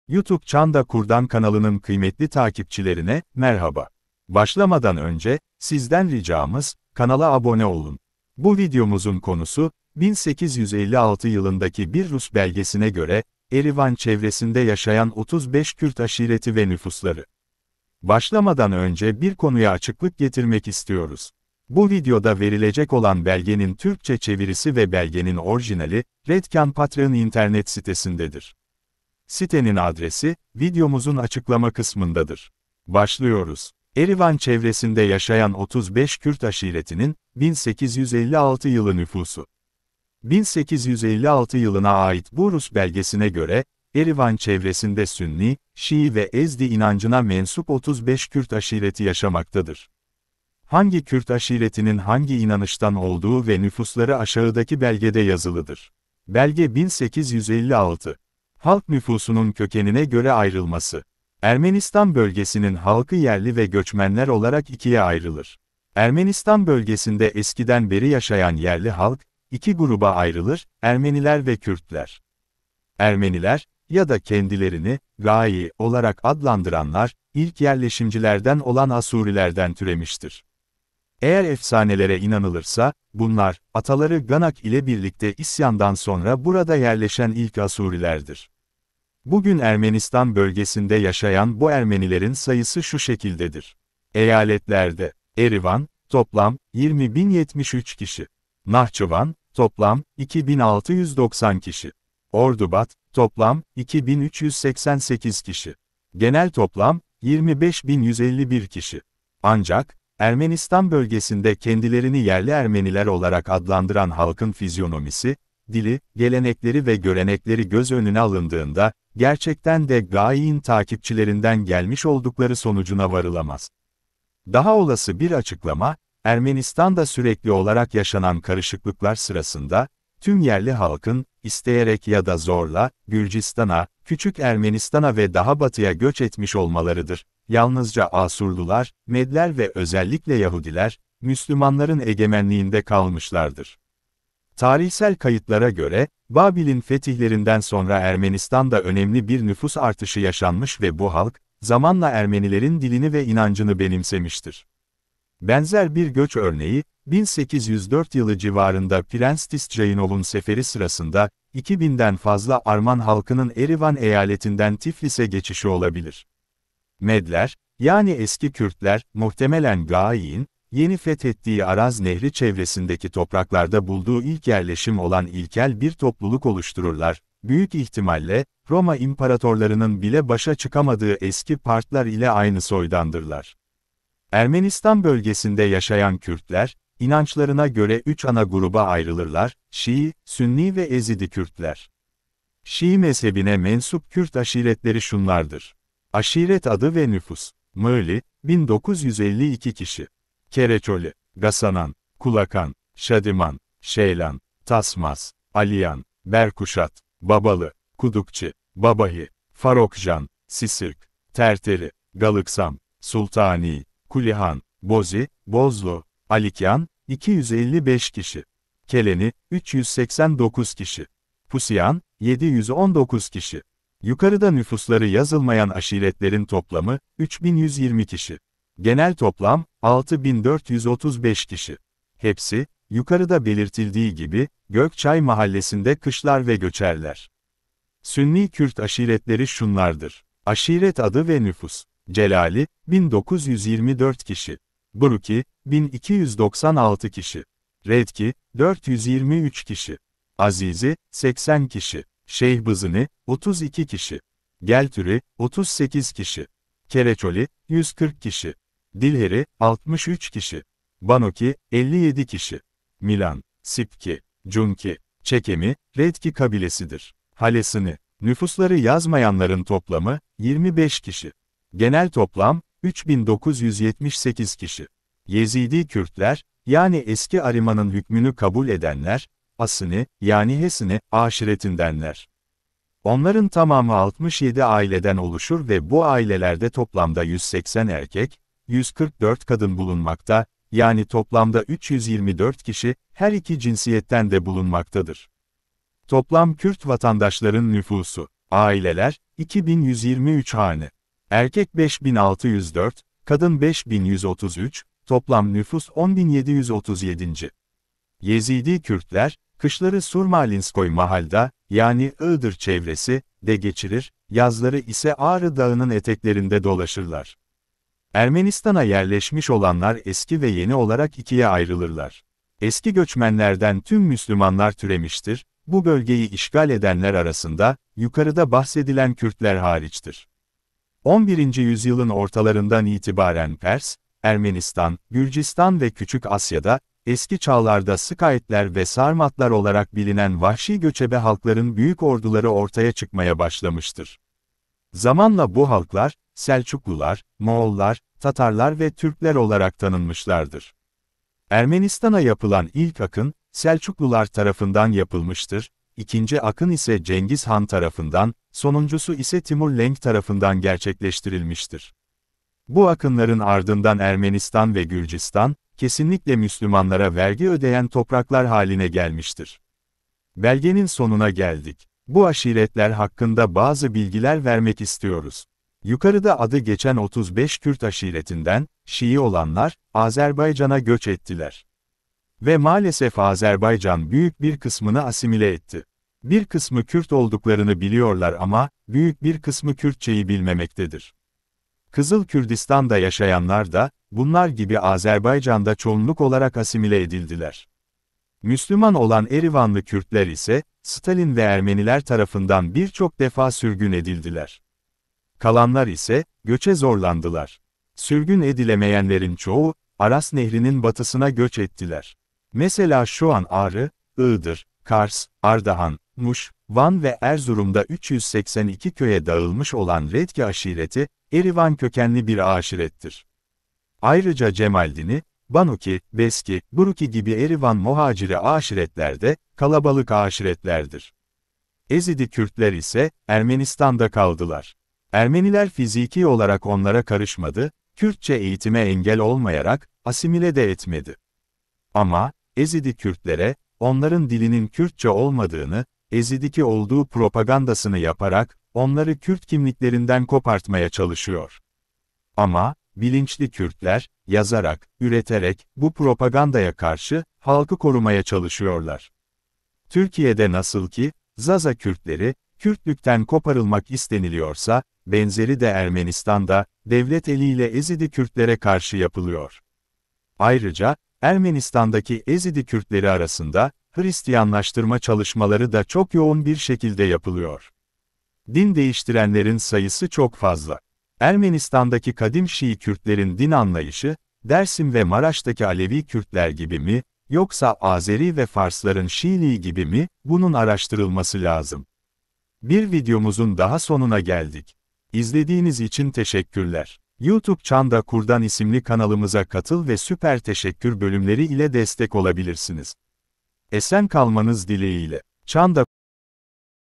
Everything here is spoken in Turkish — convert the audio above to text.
YouTube Çanda Kurdan kanalının kıymetli takipçilerine merhaba. Başlamadan önce sizden ricamız kanala abone olun. Bu videomuzun konusu 1856 yılındaki bir Rus belgesine göre Erivan çevresinde yaşayan 35 Kürt aşireti ve nüfusları. Başlamadan önce bir konuya açıklık getirmek istiyoruz. Bu videoda verilecek olan belgenin Türkçe çevirisi ve belgenin orijinali Redcan Patreon internet sitesindedir. Sitenin adresi, videomuzun açıklama kısmındadır. Başlıyoruz. Erivan çevresinde yaşayan 35 Kürt aşiretinin, 1856 yılı nüfusu. 1856 yılına ait bu Rus belgesine göre, Erivan çevresinde Sünni, Şii ve Ezdi inancına mensup 35 Kürt aşireti yaşamaktadır. Hangi Kürt aşiretinin hangi inanıştan olduğu ve nüfusları aşağıdaki belgede yazılıdır. Belge 1856. Halk nüfusunun kökenine göre ayrılması. Ermenistan bölgesinin halkı yerli ve göçmenler olarak ikiye ayrılır. Ermenistan bölgesinde eskiden beri yaşayan yerli halk, iki gruba ayrılır, Ermeniler ve Kürtler. Ermeniler, ya da kendilerini, Gai olarak adlandıranlar, ilk yerleşimcilerden olan Asurilerden türemiştir. Eğer efsanelere inanılırsa, bunlar, ataları Ganak ile birlikte isyandan sonra burada yerleşen ilk Asurilerdir. Bugün Ermenistan bölgesinde yaşayan bu Ermenilerin sayısı şu şekildedir. Eyaletlerde, Erivan, toplam, 20.073 kişi. Nahçıvan, toplam, 2.690 kişi. Ordubat, toplam, 2.388 kişi. Genel toplam, 25.151 kişi. Ancak, Ermenistan bölgesinde kendilerini yerli Ermeniler olarak adlandıran halkın fizyonomisi, dili, gelenekleri ve görenekleri göz önüne alındığında, gerçekten de Gai'nin takipçilerinden gelmiş oldukları sonucuna varılamaz. Daha olası bir açıklama, Ermenistan'da sürekli olarak yaşanan karışıklıklar sırasında, tüm yerli halkın, isteyerek ya da zorla, Gürcistan'a, Küçük Ermenistan'a ve daha batıya göç etmiş olmalarıdır. Yalnızca Asurlular, Medler ve özellikle Yahudiler, Müslümanların egemenliğinde kalmışlardır. Tarihsel kayıtlara göre, Babil'in fetihlerinden sonra Ermenistan'da önemli bir nüfus artışı yaşanmış ve bu halk, zamanla Ermenilerin dilini ve inancını benimsemiştir. Benzer bir göç örneği, 1804 yılı civarında Prens Tiscayinov'un seferi sırasında, 2000'den fazla Arman halkının Erivan eyaletinden Tiflis'e geçişi olabilir. Medler, yani eski Kürtler, muhtemelen Gai'nin, yeni fethettiği Araz Nehri çevresindeki topraklarda bulduğu ilk yerleşim olan ilkel bir topluluk oluştururlar. Büyük ihtimalle, Roma imparatorlarının bile başa çıkamadığı eski Partlar ile aynı soydandırlar. Ermenistan bölgesinde yaşayan Kürtler, inançlarına göre üç ana gruba ayrılırlar, Şii, Sünni ve Ezidi Kürtler. Şii mezhebine mensup Kürt aşiretleri şunlardır. Aşiret adı ve nüfus. Mığli, 1952 kişi. Kereçoli, Gasanan, Kulakan, Şadiman, Şeylan, Tasmas, Aliyan, Berkuşat, Babalı, Kudukçi, Babahi, Farokjan, Sisirk, Terteri, Galıksam, Sultani, Kulihan, Bozi, Bozlu, Alikyan, 255 kişi. Keleni, 389 kişi. Pusiyan, 719 kişi. Yukarıda nüfusları yazılmayan aşiretlerin toplamı, 3120 kişi. Genel toplam, 6435 kişi. Hepsi, yukarıda belirtildiği gibi, Gökçay mahallesinde kışlar ve göçerler. Sünni Kürt aşiretleri şunlardır. Aşiret adı ve nüfus. Celali, 1924 kişi. Buruki, 1296 kişi. Redki, 423 kişi. Azizi, 80 kişi. Şeyhbızını, 32 kişi. Geltürü, 38 kişi. Kereçoli, 140 kişi. Dilheri, 63 kişi. Banoki, 57 kişi. Milan, Sipki, Cunki, Çekemi, Redki kabilesidir. Halesini, nüfusları yazmayanların toplamı, 25 kişi. Genel toplam, 3978 kişi. Yezidi Kürtler, yani eski Ariman'ın hükmünü kabul edenler, Asını, yani Hesini, aşiretindenler. Onların tamamı 67 aileden oluşur ve bu ailelerde toplamda 180 erkek, 144 kadın bulunmakta, yani toplamda 324 kişi, her iki cinsiyetten de bulunmaktadır. Toplam Kürt vatandaşların nüfusu, aileler, 2123 hane. Erkek 5604, kadın 5133, toplam nüfus 10737. Yezidi Kürtler, kışları Surmalinskoy Mahal'da, yani Iğdır çevresi, de geçirir, yazları ise Ağrı Dağı'nın eteklerinde dolaşırlar. Ermenistan'a yerleşmiş olanlar eski ve yeni olarak ikiye ayrılırlar. Eski göçmenlerden tüm Müslümanlar türemiştir, bu bölgeyi işgal edenler arasında, yukarıda bahsedilen Kürtler hariçtir. 11. yüzyılın ortalarından itibaren Pers, Ermenistan, Gürcistan ve Küçük Asya'da, eski çağlarda Skaitler ve Sarmatlar olarak bilinen vahşi göçebe halkların büyük orduları ortaya çıkmaya başlamıştır. Zamanla bu halklar, Selçuklular, Moğollar, Tatarlar ve Türkler olarak tanınmışlardır. Ermenistan'a yapılan ilk akın, Selçuklular tarafından yapılmıştır, ikinci akın ise Cengiz Han tarafından, sonuncusu ise Timur Lenk tarafından gerçekleştirilmiştir. Bu akınların ardından Ermenistan ve Gürcistan, kesinlikle Müslümanlara vergi ödeyen topraklar haline gelmiştir. Belgenin sonuna geldik. Bu aşiretler hakkında bazı bilgiler vermek istiyoruz. Yukarıda adı geçen 35 Kürt aşiretinden, Şii olanlar, Azerbaycan'a göç ettiler. Ve maalesef Azerbaycan büyük bir kısmını asimile etti. Bir kısmı Kürt olduklarını biliyorlar ama, büyük bir kısmı Kürtçeyi bilmemektedir. Kızıl Kürdistan'da yaşayanlar da, bunlar gibi Azerbaycan'da çoğunluk olarak asimile edildiler. Müslüman olan Erivanlı Kürtler ise, Stalin ve Ermeniler tarafından birçok defa sürgün edildiler. Kalanlar ise, göçe zorlandılar. Sürgün edilemeyenlerin çoğu, Aras Nehri'nin batısına göç ettiler. Mesela şu an Ağrı, Iğdır, Kars, Ardahan, Muş, Van ve Erzurum'da 382 köye dağılmış olan Redki aşireti, Erivan kökenli bir aşirettir. Ayrıca Cemaldini, Banuki, Beski, Buruki gibi Erivan muhaciri aşiretlerde, kalabalık aşiretlerdir. Ezidi Kürtler ise, Ermenistan'da kaldılar. Ermeniler fiziki olarak onlara karışmadı, Kürtçe eğitime engel olmayarak, asimile de etmedi. Ama, Ezidi Kürtlere, onların dilinin Kürtçe olmadığını, Ezidiki olduğu propagandasını yaparak, onları Kürt kimliklerinden kopartmaya çalışıyor. Ama, bilinçli Kürtler, yazarak, üreterek, bu propagandaya karşı, halkı korumaya çalışıyorlar. Türkiye'de nasıl ki, Zaza Kürtleri, Kürtlükten koparılmak isteniliyorsa, benzeri de Ermenistan'da, devlet eliyle Ezidi Kürtlere karşı yapılıyor. Ayrıca, Ermenistan'daki Ezidi Kürtleri arasında, Hristiyanlaştırma çalışmaları da çok yoğun bir şekilde yapılıyor. Din değiştirenlerin sayısı çok fazla. Ermenistan'daki kadim Şii Kürtlerin din anlayışı, Dersim ve Maraş'taki Alevi Kürtler gibi mi, yoksa Azeri ve Farsların Şiiliği gibi mi, bunun araştırılması lazım. Bir videomuzun daha sonuna geldik. İzlediğiniz için teşekkürler. YouTube Çanda Kur'an isimli kanalımıza katıl ve süper teşekkür bölümleri ile destek olabilirsiniz. Esen kalmanız dileğiyle. Çanda